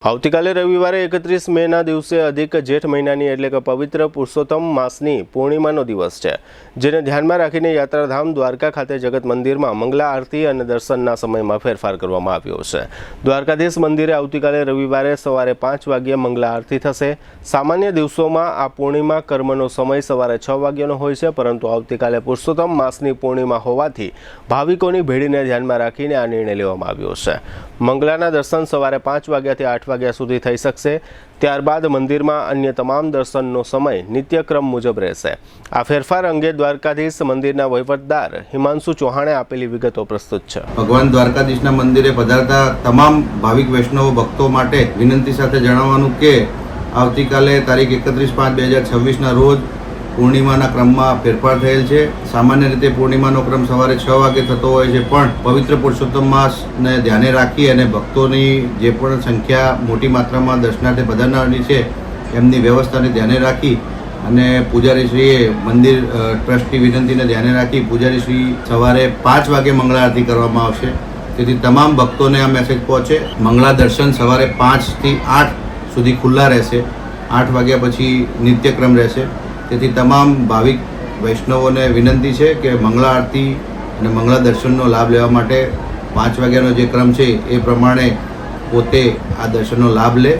આવતીકાલે રવિવારે 31 મેના દિવસે અધિક જેઠ મહિનાની એટલે કે પવિત્ર પુરુષોત્તમ માસની પૂર્ણિમાનો દિવસ છે, જેને ધ્યાનમાં રાખીને યાત્રાધામ દ્વારકા ખાતે જગત મંદિરમાં મંગલા આરતી અને દર્શનના સમયમાં ફેરફાર કરવામાં આવ્યો છે। દ્વારકાધીશ મંદિરે આવતીકાલે રવિવારે સવારે 5 વાગ્યે મંગલા આરતી થશે। સામાન્ય દિવસોમાં આ પૂર્ણિમા કર્મનો સમય સવારે 6 વાગ્યાનો હોય છે, પરંતુ આવતીકાલે પુરુષોત્તમ માસની પૂર્ણિમા હોવાથી ભાવિકોની ભીડને ધ્યાનમાં રાખીને આ નિર્ણય લેવામાં આવ્યો છે। મંગલાના દર્શન સવારે 5 વાગ્યાથી 8 વાગ્યા સુધી થઈ શકશે। ત્યારબાદ મંદિરમાં અન્ય તમામ દર્શનનો સમય નિત્યક્રમ મુજબ રહેશે। આ ફેરફાર અંગે દ્વારકાધીશ મંદિરના વહીવટદાર હિમાંશુ ચૌહાણે આપેલી વિગતો પ્રસ્તુત છે। ભગવાન દ્વારકાધીશના મંદિરે પધારતા તમામ ભાવિક વૈષ્ણવ ભક્તો માટે વિનંતી સાથે જણાવવાનું કે આવતીકાલે તારીખ 31/5/2026ના રોજ પૂર્ણિમાના ક્રમમાં ફેરફાર થયેલ છે। સામાન્ય રીતે પૂર્ણિમાનો ક્રમ સવારે 6 વાગે થતો હોય છે, પણ પવિત્ર પુરુષોત્તમ માસને ધ્યાને રાખી અને ભક્તોની જે પણ સંખ્યા મોટી માત્રામાં દર્શનાર્થે પધારનારની છે એમની વ્યવસ્થાને ધ્યાને રાખી અને પૂજારીશ્રીએ મંદિર ટ્રસ્ટની વિનંતીને ધ્યાને રાખી પૂજારીશ્રી સવારે 5 વાગે મંગળા આરતી કરવામાં આવશે। તેથી તમામ ભક્તોને આ મેસેજ પહોંચે। મંગળા દર્શન સવારે 5 થી 8 સુધી ખુલ્લા રહેશે। 8 વાગ્યા પછી નિત્યક્રમ રહેશે। તેથી તમામ ભાવિક વૈષ્ણવોને વિનંતી છે કે મંગળા આરતી અને મંગળા દર્શનનો લાભ લેવા માટે 5 વાગ્યાનો જે ક્રમ છે એ પ્રમાણે પોતે આ દર્શનનો લાભ લે।